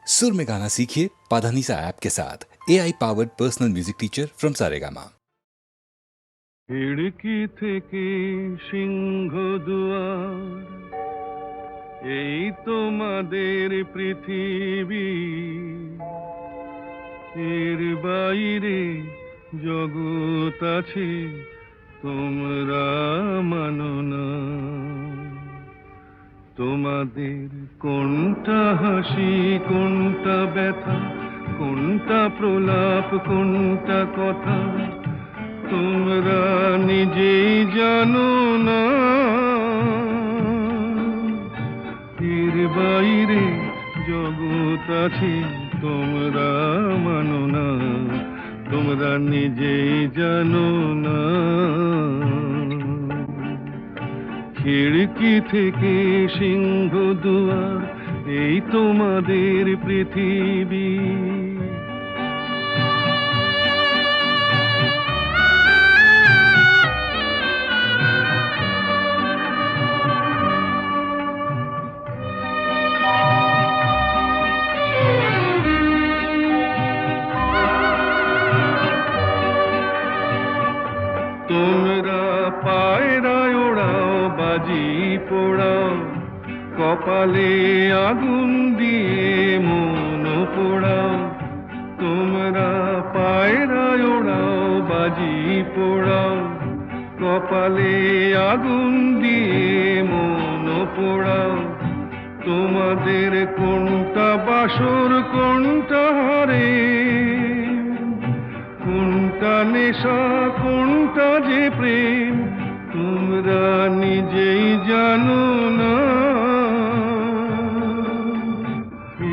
सुर में गाना सीखिए पाधानीसा ऐप के साथ AI powered personal music teacher from Saregama. खिड़की থেকে সিংহ দুয়ার, এই তোমাদের পৃথিবী, এর বাইরে জগৎ আছে তোমরা মানো না। তোমাদের কোনটা হাসি, কোনটা ব্যথা, কোনটা প্রলাপ, কোনটা কথা তোমরা নিজেই জানো না। এর বাইরে জগৎ আছে তোমরা মানো না, তোমরা নিজেই জানো না। খিড়কি থেকে সিংহ দুয়ার, এই তোমাদের পৃথিবী। তোমরা পায়রায় ওড়াও, বাজি পোড়াও, কপালে আগুন দিয়ে মন পোড়াও। তোমরা পায়রায় ওড়াও, বাজি পোড়াও, কপালে আগুন দিয়ে মন পোড়াও। তোমাদের কোনটা বাসর, কোনটা হারে, কোনটা নেশা, কোনটা যে প্রেম তোমরা নিজেই জানো না।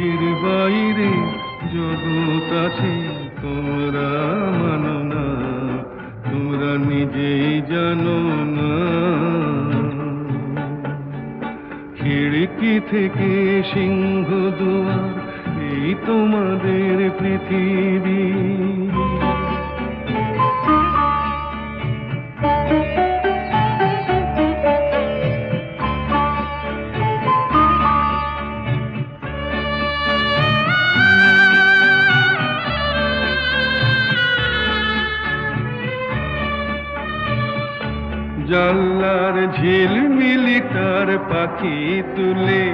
এর বাইরে জগৎ আছে তোমরা মানো না, তোমরা নিজেই জানো না। খিড়কি থেকে সিংহ দুয়ার, এই তোমাদের পৃথিবী। জানলার ঝিলমিলিটার পাখি তুলে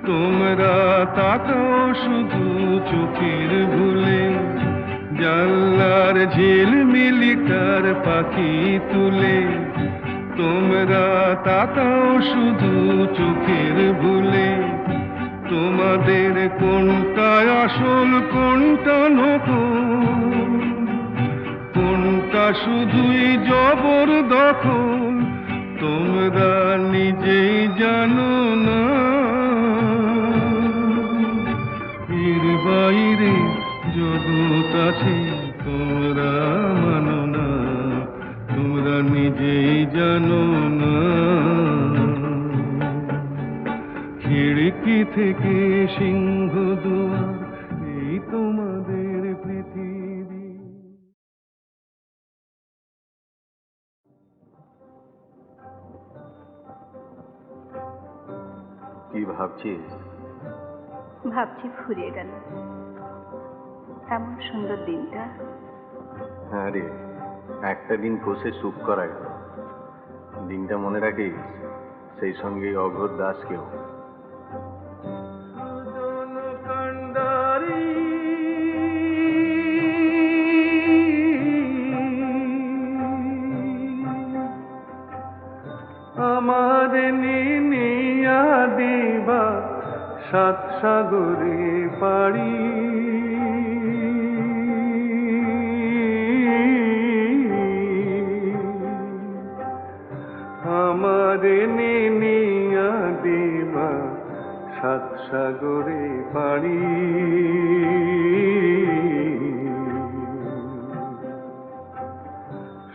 তোমরা তাকাও শুধু চোখের ভুলে। জানলার ঝিলমিলিটার পাখি তুলে তোমরা তাকাও শুধু চোখের ভুলে। তোমাদের কোনটা আসল, কোনটা নকল, কোনটা শুধুই জবরদখল তোমরা নিজেই জানো না। এর বাইরে জগৎ আছে তোমরা মানো না, তোমরা নিজেই জানো না। খিড়কি থেকে সিংহ দুয়ার, এই তোমাদের পৃথিবী। কি ভাবছিস? ভাবছি ফুরিয়ে গেল এমন সুন্দর দিনটা। হ্যাঁ রে, একটা দিন বসে চুপ করা গেল। দিনটা মনে রাখিস, সেই সঙ্গে অঘোর দাসকেও। আমার নিনিয়া দিবা সাত সাগরে পাড়ি, আমার নিনিয়া দিবা সাত সাগরে পাড়ি।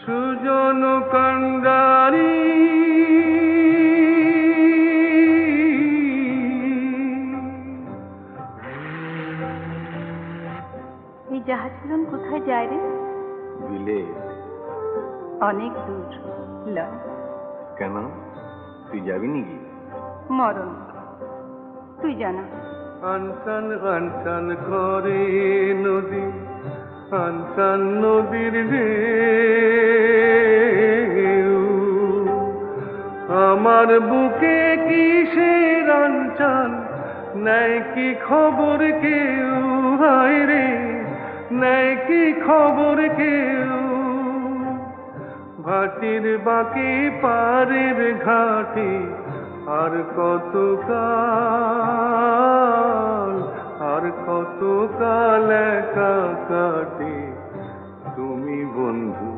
সুজন কান্ডারি এই জাহাজগুলো কোথায় যায় রে? বিলে। অনেক দূর লয়। কেন, তুই যাবি নাকি? মরণ, তুই জানা আনচান আনচান করে নদী, আনচান নদীর ঢেউ। আমার বুকে কিসের আনচান, নেয় কি খবর কেউ? হায় রে, নেয় কি খবর কেউ? ভাটির বাকি পারের ঘাটে আর কত কাল, আর কত কাল একা কাটে তুমি বন্ধু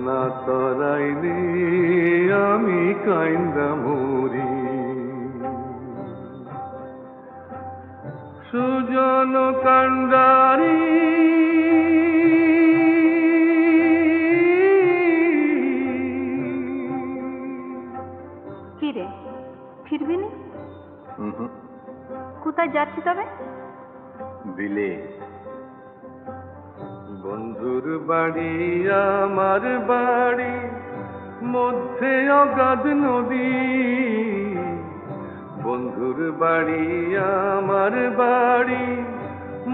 না তরাইলে আমি কাইন্দা মরি। সুজন কান্ডারি কি রে, ফিরবি নি? হুম, কোথায় যাচ্ছি তবে? বিলে। বন্ধুর বাড়ি আমার বাড়ি, মধ্যে অগাধ নদী। বন্ধুর বাড়ি আমার বাড়ি,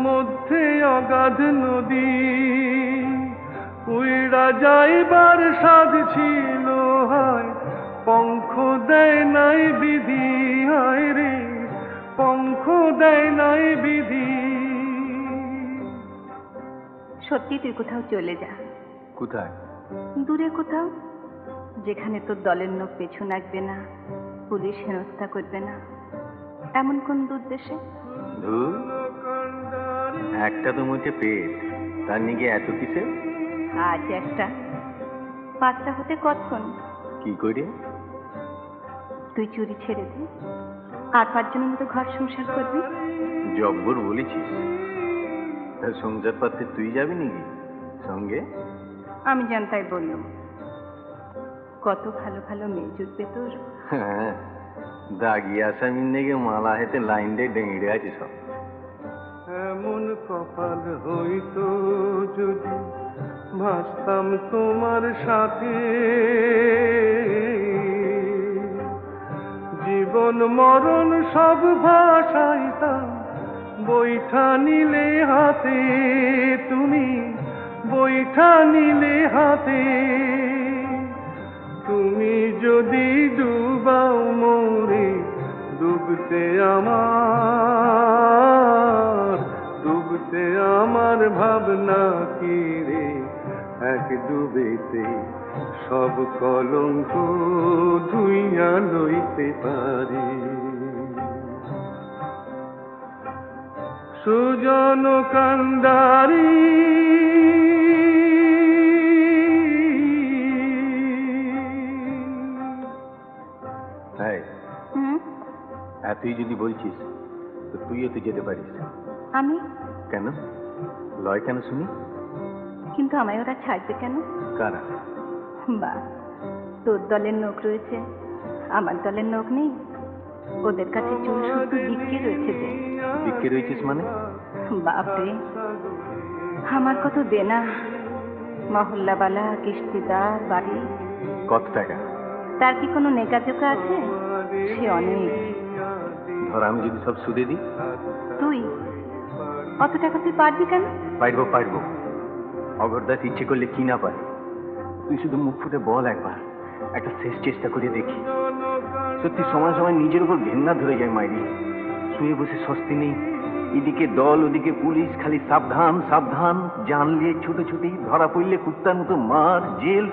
মধ্যে অগাধ নদী। উইড়া যাইবার সাধ ছিল হায়, পঙ্খ দেয় নাই বিধি। হায় রে, পঙ্খ দেয় নাই বিধি। সত্যি তুই কোথাও চলে যা, কোথায়? দূরে কোথাও, যেখানে তোর দলের লোক পেছু লাগবে না, পুলিশ হেনস্থা করবে না। এমন কোন দূর দেশে? ধুর, একটা তো মুখে পেট, তার নিগে এত কিসে? আজ একটা, 5টা হতে কতক্ষণ? কি করে? তুই চুরি ছেড়ে দে, আর 5 জনের মতো ঘর সংসার করবি। জব্বর বলেছিস। তা সংসার পাতে তুই যাবি নাকি সঙ্গে? আমি জানতাই বললুম, কত ভালো ভালো মেয়ে জুটবে তোর। হ্যাঁ, দাগি আসামির নেগে মালা হেতে লাইন দিয়ে ডেঙড়ে আছে সব। এমন কপাল হইতো যদি ভাসতাম তোমার সাথে, জীবন মরণ সব ভাসাইতাম বৈঠা নিলে হাতে। তুমি বৈঠা নিলে হাতে। তুমি যদি ডুবাও মোরে, ডুবতে আমার, ডুবতে আমার ভাবনা কি রে, এক ডুবেতে সব কলঙ্ক ধুইয়া লইতে পারি। সুজন কান্ডারি হ্যাঁ, হুম, তুই যদি বলছিস তো তুইও তো যেতে পারিস। আমি? কেন লয় কেন শুনি? কিন্তু আমায় ওরা ছাড়বে কেন? কারা? বা, তোর দলের লোক রয়েছে, আমার দলের লোক নেই। ওদের কাছে চুল শুধু বিক্রি রয়েছে যে। বিক্রি রয়েছিস মানে? বাপরে, আমার কত দেনা, মহল্লাবালা, কিস্তিদার, বাড়ি। কত টাকা? তার কি কোনো নেকাজোকা আছে? সে অনেক। ধর আমি যদি সব সুদে দিই? তুই অত টাকা তুই পারবি কেন? পারবো পারবো। অগরদাস ইচ্ছে করলে কি না পারে। তুই শুধু মুখ ফুটে বল একবার, একটা শেষ চেষ্টা করে দেখি। সত্যি সময় সময় নিজের উপর ঘেন্না ধরে যায় মাইরি। শুয়ে বসে স্বস্তি নেই, এদিকে দল ওদিকে পুলিশ, খালি সাবধান সাবধান। জানলে ছুটোছুটি, ধরা পড়লে কুত্তার মতো মার, জেল।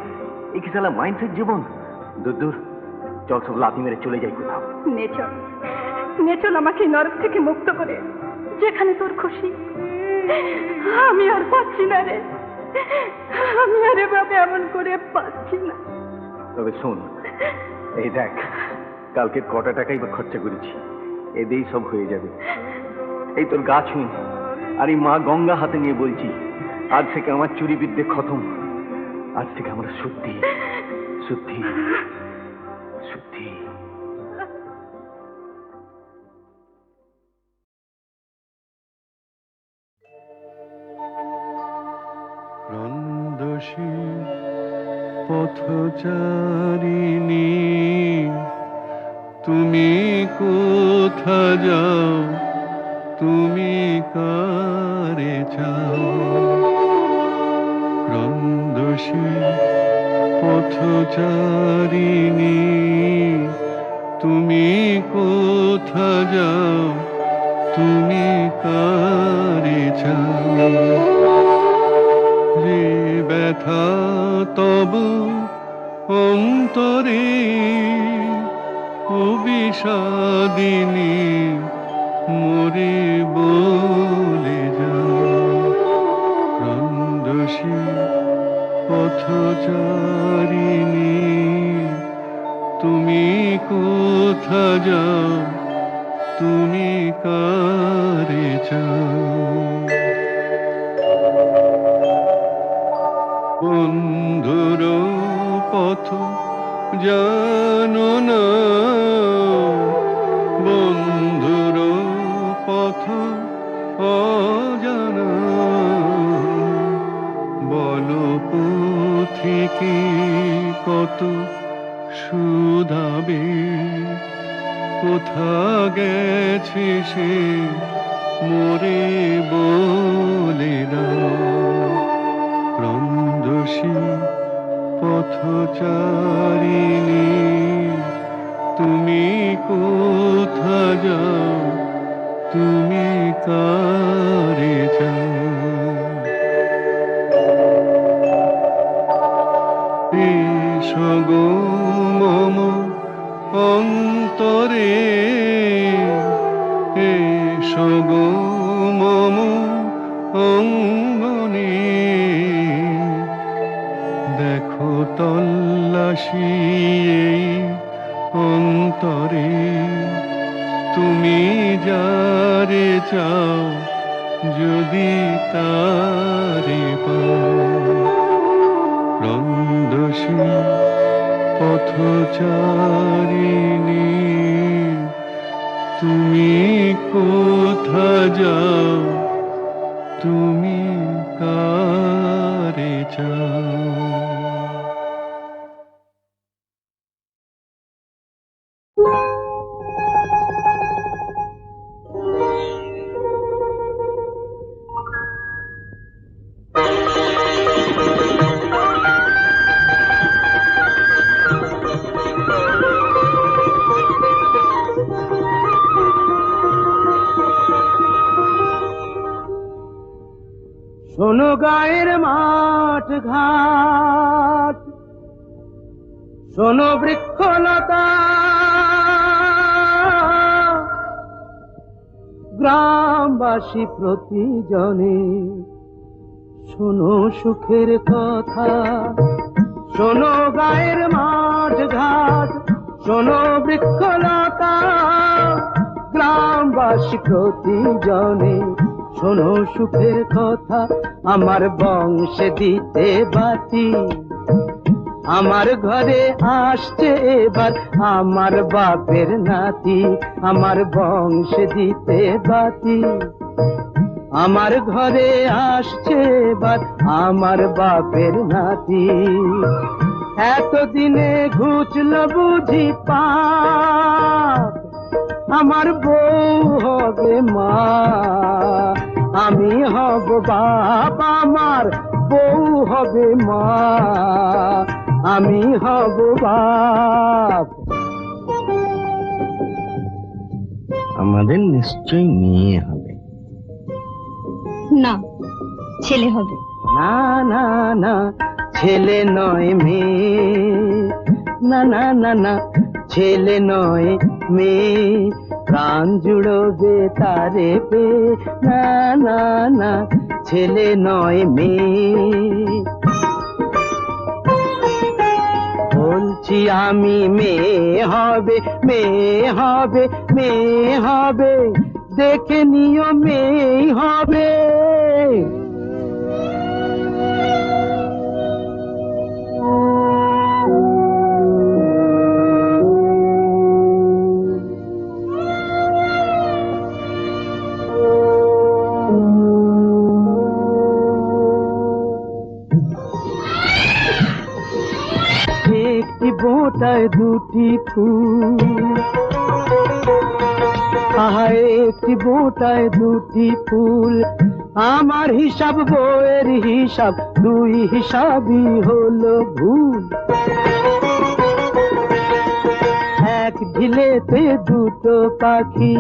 এই কি সালা মাইন্ডসেট জীবন? দূর দূর, চল সব লাথি মেরে চলে যাই কোথাও। নেচল, নেচল আমাকে নরক থেকে মুক্ত করে, যেখানে তোর খুশি। আমি আর পাচ্ছি না রে, আমি আর এভাবে এমন করে পাচ্ছি না। তবে শোন, এই দেখ, কালকে কটা টাকাই বা খরচা করেছি, এদেই সব হয়ে যাবে। এই তোর গা ছুঁই, আর এই মা গঙ্গা হাতে নিয়ে বলছি, আজ থেকে আমার চুরি বিদ্যে খতম। আজ থেকে আমরা শুদ্ধি শুদ্ধি শুদ্ধি। রন্দসী পথচারিণী, তুমি কোথা যাও তুমি কারে চাও ক্রন্দসী পথচারিণী তুমি কোথা যাও তুমি কারে চাও যে ব্যথা তব অন্তরে অবিষাদিনী মরে বলে যাও ক্রন্দসী পথচারিণী তুমি কোথা যাও তুমি কারে চাও বন্ধুর পথ জানো না বন্ধুর পথ অজানা বলো পথিকে কত শুধাবে কোথা গেছে সে মোরে বলে দাও ক্রন্দসী পথচারিণী তুমি কোথা যাও তুমি কারে যাও এসো গো মম অন্তরে এসো গো মম অঙ্গনে দেখো তল্লাশি এই অন্তরে তুমি যারে চাও যদি তারে পাও ক্রন্দসী পথচারিণী তুমি কোথা যাও তুমি কারে চাও শোনো গায়ের মাঠ ঘাট শোনো বৃক্ষলতা গ্রামবাসী প্রতিজনে শোনো সুখের কথা শোনো গায়ের মাঠ ঘাট শোনো বৃক্ষলতা গ্রামবাসী প্রতিজনে শোনো সুখের কথা আমার বংশে দিতে বাতি আমার ঘরে আসছে এবার আমার বাপের নাতি আমার বংশে দিতে বাতি আমার ঘরে আসছে এবার আমার বাপের নাতি এতদিনে ঘুচল বুঝি পাপ আমার বউ হবে মা আমি হব বাপ আমার বউ হবে মা আমি হব বাপ আমাদের নিশ্চয়ই মেয়ে হবে না ছেলে হবে না না না ছেলে নয় মেয়ে না না না না ছেলে নয় মেয়ে প্রাণ জুড়বে তারে পে না না না ছেলে নয় মেয়ে বলছি আমি মেয়ে হবে মেয়ে হবে মেয়ে হবে দেখে নিও মেয়ে হবে একটি বোঁটায় দুটি ফুল আহা একটি বোটায় দুটি ফুল, আমার হিসাব বইয়ের হিসাব, দুই হিসাবই হলো ভুল। এক ঢিলেতে দুটো পাখি,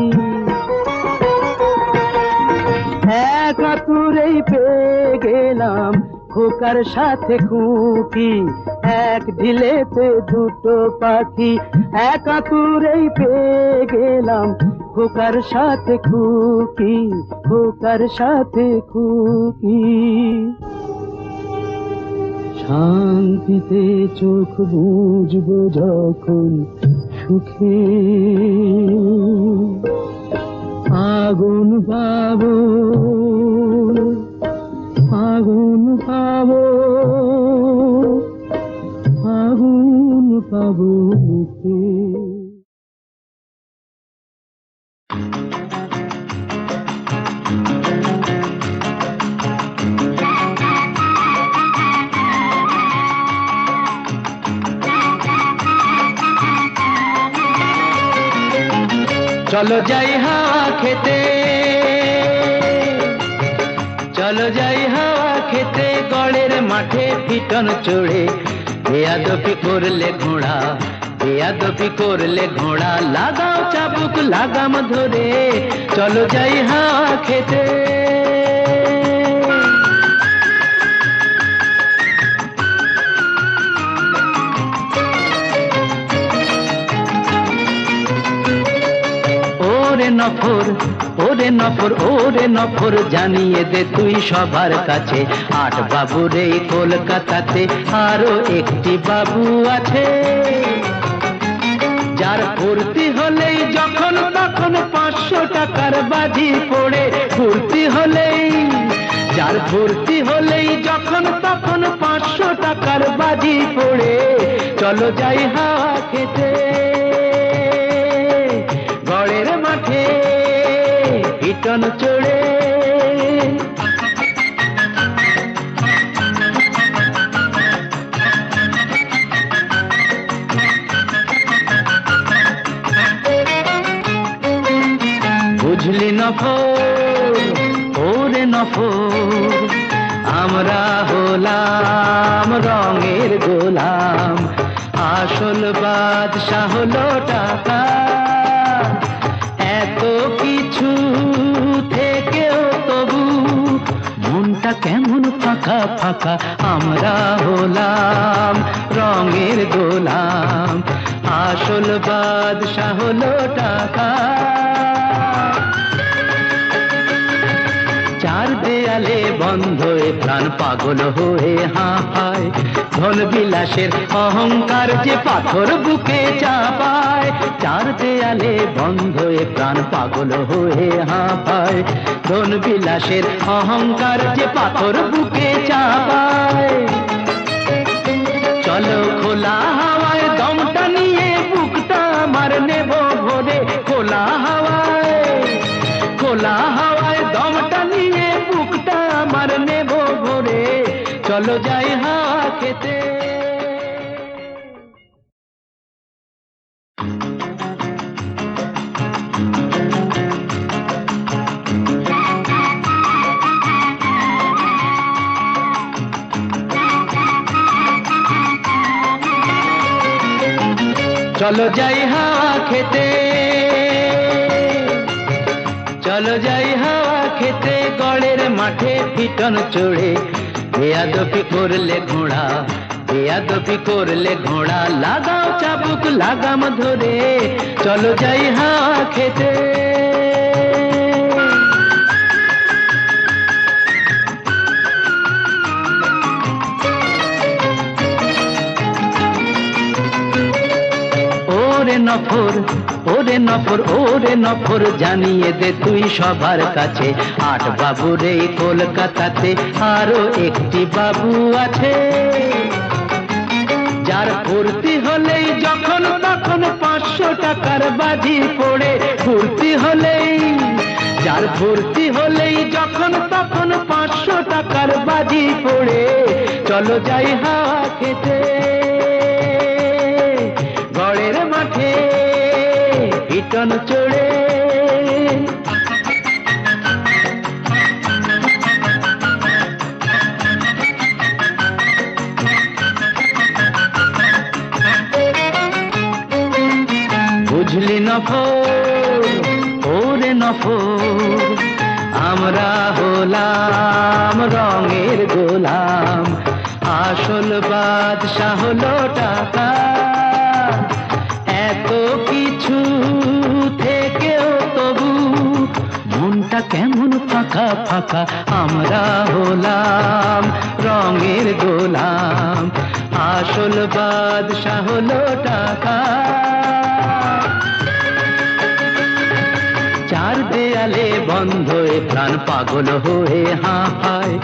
এক আতুরেই পেয়ে গেলাম খোকার সাথে খুকি। এক ঢিলেতে দুটো পাখি, এক আতুরেই পেয়ে গেলাম খোকার সাথে খুকি, খোকার সাথে খুকি। শান্তিতে চোখ বুঝবো যখন সুখে, আগুন পাবো, আগুন পাবো, আগুন পাবো মুখে। চলো যাই হাওয়া খেতে, চলো যাই হাওয়া খেতে, গড়ের মাঠে পিটন চড়ে। বেয়াদবি করলে ঘোড়া, বেয়াদবি করলে ঘোড়া, লাগাও চাবুক লাগাম ধরে। চলো যাই হাওয়া খেতে। ওরে নফর, ওরে নফর, ওরে নফর, জানিয়ে দে তুই সবার কাছে, 8 বাবুর এই কলকাতাতে আরো একটি বাবু আছে, যার ফুর্তি হলেই যখন তখন 500 টাকার বাজি পড়ে। ফুর্তি হলেই, যার ফুর্তি হলেই যখন তখন 500 টাকার বাজি পড়ে। চলো যাই হাওয়া খেতে, গড়ের মাঠে পিটন চড়ে। বুঝলি নফর, ওরে নফর, আমরা হলাম রঙের গোলাম, আসল বাদশা হলো টাকা। এত কিছু থেকেও তবু মনটা কেমন ফাঁকা ফাঁকা, আমরা হলাম রঙের গোলাম, আসল বাদশা হলো টাকা। চার দেয়ালে বন্ধ এ প্রাণ পাগল হয়ে হাঁপায়, ধন বিলাসের অহংকার যে পাথর বুকে চাপায়। চার দেয়ালে বন্ধ এ প্রাণ পাগল হয়ে হাঁপায়, ধন বিলাসের অহংকার যে পাথর বুকে চাপায়। চলো খোলা হাওয়ায় দমটা নিয়ে বুকটা আমার নেব ভরে, খোলা হাওয়ায়, খোলা হাওয়ায় দমটা নিয়ে বুকটা আমার নেব ভরে। চলো যাই হাওয়া খেতে। চলো যাই হাওয়া খেতে, চলো যাই হাওয়া খেতে, গড়ের মাঠে পিটন চড়ে। বেয়াদবি করলে ঘোড়া, বেয়াদবি করলে ঘোড়া, লাগাও চাবুক লাগাম ধরে। চলো যাই হাওয়া খেতে। ওরে নফর, ওরে নফর, ওরে নফর, জানিয়ে দে তুই সবার কাছে, 8 বাবুর এই কলকাতাতে আরো একটি বাবু আছে, যার ফুর্তি হলেই যখন তখন 500 টাকার বাজি পড়ে। ফুর্তি হলেই, যার ফুর্তি হলেই যখন তখন 500 টাকার বাজি পড়ে। চলো যাই হাওয়া খেতে, গড়ের মাঠে পিটন চড়ে। নফর, ওরে নফর, আমরা হলাম রঙের গোলাম, আসল বাদশা হলো টাকা। এত কিছু থেকেও তবু মনটা কেমন ফাঁকা ফাঁকা, আমরা হলাম রঙের গোলাম, আসল বাদশা হলো টাকা। চার দেয়ালে বন্ধ এ প্রাণ পাগল হয়ে হাঁপায়,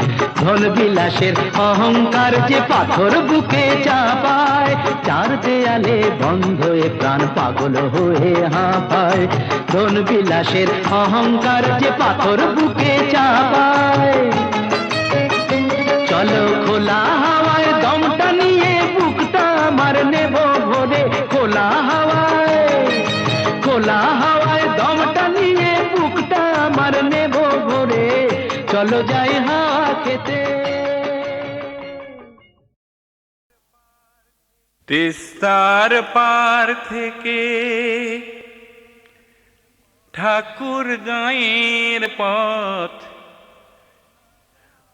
ধন বিলাসের অহংকার যে পাথর বুকে চাপায়। চার দেয়ালে বন্ধ এ প্রাণ পাগল হয়ে হাঁপায়, ধন বিলাসের অহংকার যে পাথর বুকে চাপায়। চলো খোলা হাওয়ায় দমটা নিয়ে বুকটা আমার নেব ভরে, খোলা হাওয়ায়, খোলা হাওয়ায় দমটা নিয়ে বুকটা আমার নেব ভরে, চলো যাই হাওয়া খেতে। তিস্তার পার থেকে ঠাকুর গাঁয়ের পথ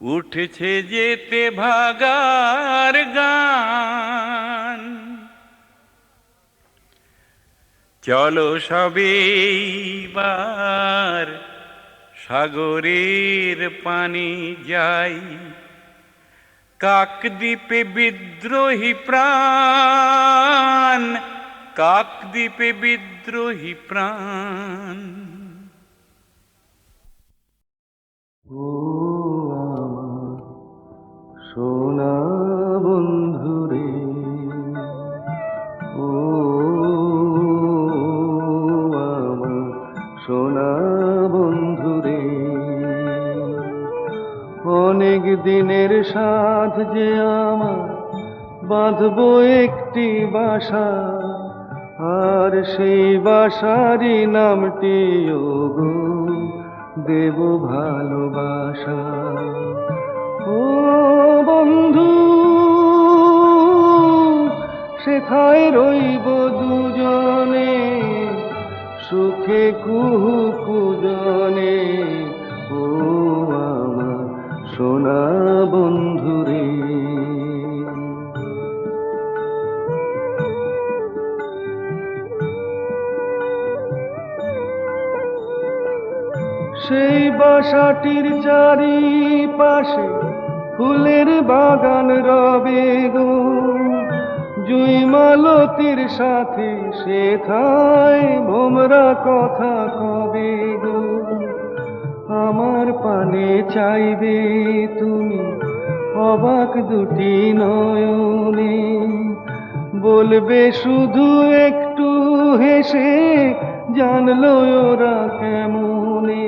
উঠছে যেতে ভাগার গান। চলো সবেবার সাগরের পানি যাই, কাকদ্বীপে বিদ্রোহী প্রাণ, কাকদ্বীপে বিদ্রোহী প্রাণ। ও আমার সোনা বন্ধুরে, ও আমার সোনা বন্ধুরে, অনেক দিনের সাধ যে আমার বাঁধবো একটি বাসা, আর সেই বাসারই নামটি ওগো দেব ভালোবাসা। ও বন্ধু সেথায় রইব দুজনে, সুখে কুহু কুজনে, ও আমার সোনা বন্ধুরে। সেই বাসাটির চারিপাশে ফুলের বাগান রবে গো, জুই মালতির সাথে সেথায় ভোমরা কথা কবে গো। আমার পানে চাইবে তুমি অবাক দুটি নয়নে, বলবে শুধু একটু হেসে জানলো ওরা কেমনে।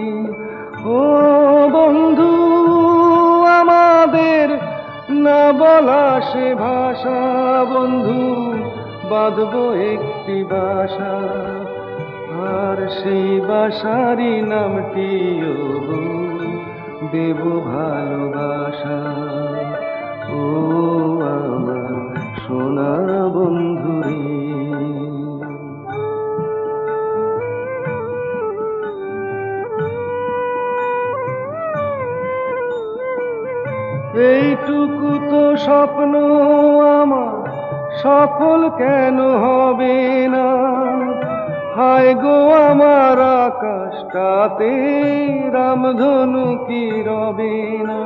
ও বন্ধু আমাদের না বলা সে ভাষা, বন্ধু বাঁধবো একটি বাসা, আর সেই বাসারই নামটি ওগো দেব ভালোবাসা। ও আমার সোনা বন্ধুরে, এইটুকু তো স্বপ্ন আমার সফল কেন হবে না, হায় গো আমার আকাশটাতে রামধনু কি রবে না।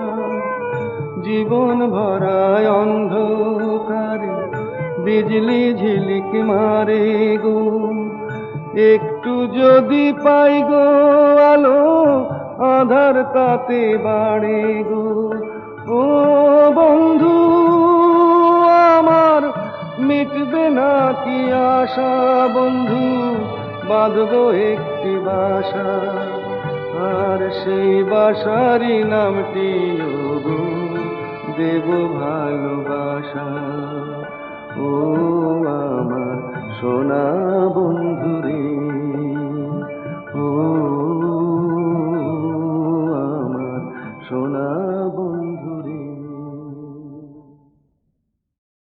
জীবন ভরায় অন্ধকারে বিজলি ঝিলিক মারে গো, একটু যদি পাই গো আলো আধার তাতে বাড়ে গো। ও বন্ধু আমার মিটবে না কি আশা, বন্ধু বাঁধবো একটি বাসা, আর সেই বাসারই নামটি ওগো দেব ভালোবাসা। ও আমার সোনা বন্ধুরে, ও আমার সোনা বন্ধুরে।